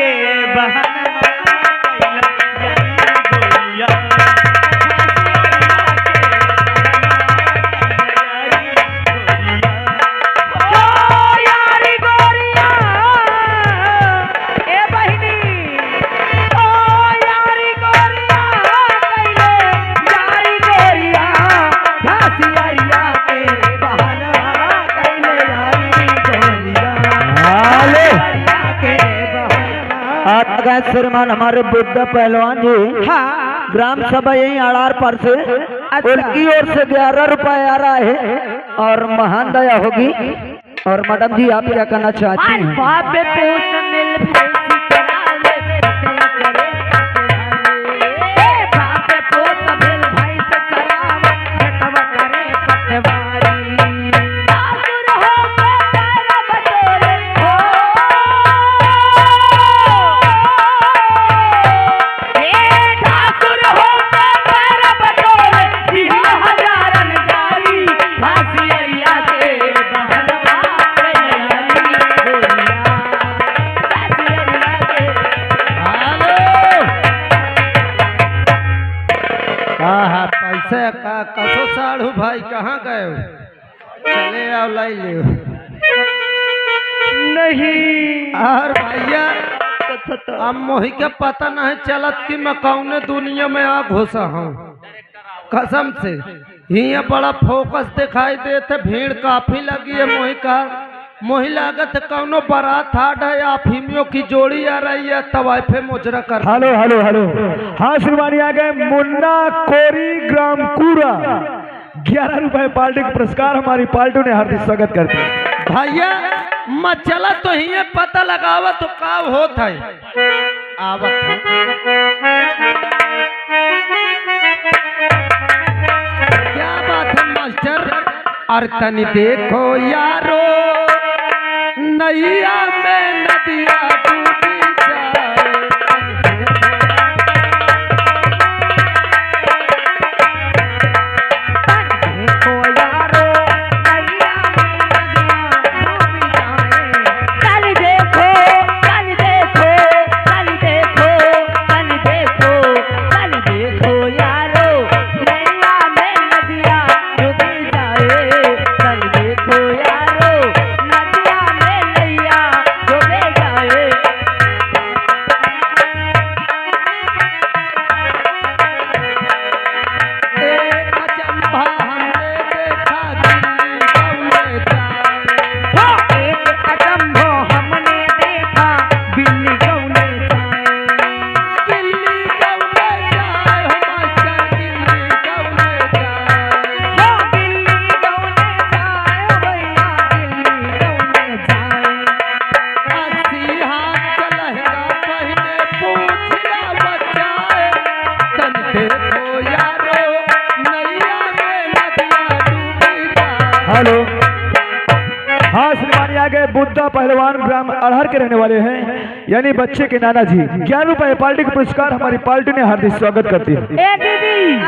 के बहनवा श्रीमान हमारे बुद्ध पहलवान जी हाँ ग्राम सभा यही आड़ार पर से उनकी ओर से 11 रुपए आ रहा है और महान दया होगी। और मैडम जी आप क्या कहना चाहती हैं? पैसे का कसो साढ़ू भाई कहाँ गए हो? चले आओ लाई ले नहीं और भैया अब मोही के पता नहीं चलत कि मैं कौने दुनिया में आ घुसा हूँ। कसम से ही बड़ा फोकस दिखाई देते, भीड़ काफी लगी है। मोही लागत कौनो बारात हाट है या अफीमियों की जोड़ी आ रही है, तवाइफे मुजरा कर। हेलो हेलो हेलो हाँ श्रीमानी आ गए मुन्ना कोरी ग्राम कूरा 11 रुपए पार्टी का पुरस्कार हमारी पार्टी ने हार्दिक स्वागत करते हैं। भैया मैं चला तो ही पता लगावा तो का होता है आवत क्या बात है मास्टर। और तनी देखो यारो नैया में नदिया डूबी जाए। देखो यारो नैया में नदिया डूबी जाए। कल देखो यारो नैया में नदिया डूबी जाए। कल देखो यारो नदिया में नैया डूबी जाए। एक अचंभा हमने देखा दिल्ली गौले जाए। एक अचंभो हमने देखा बिल्ली गौने जाए। दिल्ली गौले जाए हो मास्टर, दिल्ली गौले जाए। हो दिल्ली गौने जाए भैया दिल्ली गौने जाए। 80 हाथ का लहंगा पहने पूछला बचाए। तन देखो यारो नैया में नदिया डूबी जाए। हेलो हाँ श्रीमानी आ गए बुद्धा पहलवान ग्राम अड़हर के रहने वाले हैं यानी बच्चे के नाना जी 11 रुपए पार्टी का पुरस्कार हमारी पार्टी ने हार्दिक स्वागत करती है। ए दीदी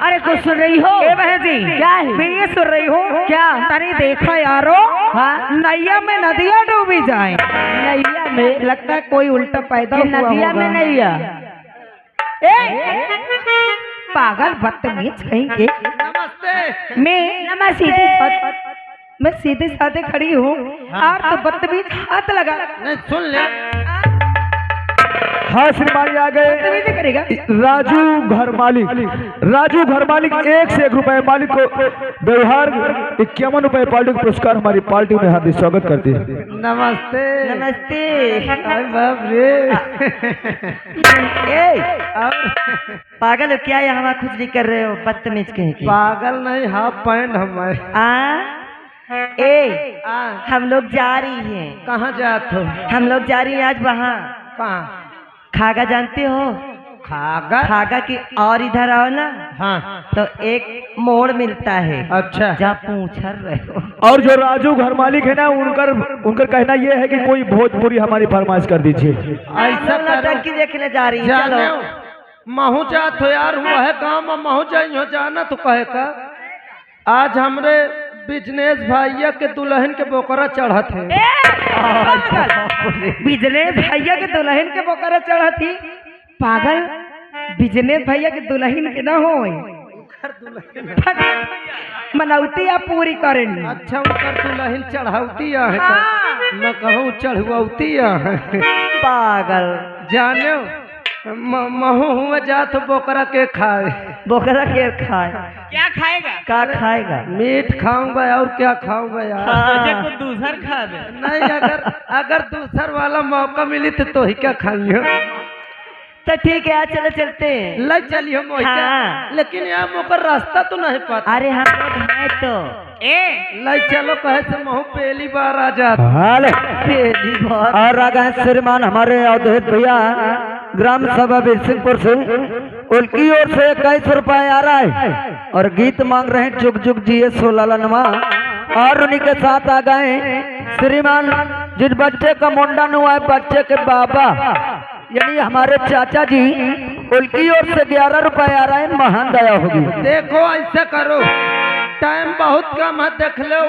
अरे कुछ सुन रही हो? ए बहन जी क्या है? मैं ये सुन रही हूँ क्या तनी देखा यारो नैया में नदिया डूबी जाए। नैया में लगता है कोई उल्टा पैदा हुआ नदिया में नैया। पागल बदतमीज कहीं के। नमस्ते। मैं सीधे साधे खड़ी हूँ और तो बदतमीज हाथ लगा। नहीं सुन ले। हाँ श्रीमानी आ गए बदतमीजी करेगा। राजू घर मालिक 1 से 1 रुपए मालिक को व्यवहार 51 रुपए पार्टी का पुरस्कार हमारी पार्टी में हार्दिक स्वागत करती है। नमस्ते। नमस्ते। अरे बाप रे। पागल हो क्या यहाँ खुजली कर रहे हो बदतमीज कहीं के? पागल नहीं हाफ पैंट हमारे। हम लोग जा रही हैं। कहाँ जात हो? हम लोग जा रही हैं आज वहाँ। कहाँ? खागा जानते हो? खागा? खागा की और इधर आओ ना। हाँ तो एक मोड़ मिलता है। अच्छा। जहाँ पूछर रहे हो। और जो राजू घर मालिक है ना उनका कहना यह है कि कोई भोजपुरी हमारी फरमाइश कर दीजिए। ऐसा टंकी देखने जा रही है। चलो महू जात हो यार, हुआ है गाँव में महू जाइयो जाना तो कहे का। आज हमरे बिजनेस भैया के दुल्हन के बोकरा चढ़ा थे। बिजनेस भैया के दुल्हन के बोकरा चढ़ा थी पागल। बिजनेस भैया के दुल्हन के ना हो मनौती आप पूरी करेंगे। अच्छा उनकर दुल्हन चढ़ावती है मैं कहूँ चढ़ुआती है पागल जाने महू हुआ जा तो बोकरा के खाए। बोकरा के खाए क्या खाएगा क्या खाएगा मीट खाऊंगा और क्या खाऊंगा यार कुछ दूसर खा दे नहीं अगर दूसर वाला मौका मिली तो ही क्या खाइए। तो ठीक है चलो चलते हैं ले चलिए मोहिका लेकिन यहाँ मोकर रास्ता तो नहीं पता। अरे हम लोग हैं तो ले चलो कहे से महू पहली बार आ जाता हाल और आ गए श्रीमान हमारे अवधेश भैया ग्राम सभा बिरसिंहपुर से, उनकी ओर से 21 रुपए आ रहा है और गीत मांग रहे हैं जुग जुग जिए सोलालनवा। और उन्हीं के साथ आ गए श्रीमान जिस बच्चे का मुंडन हुआ है बच्चे के बाबा यानी हमारे चाचा जी, उनकी ओर से 11 रुपए आ रहा है। महान दया होगी। देखो ऐसा करो टाइम बहुत कम है देख लो।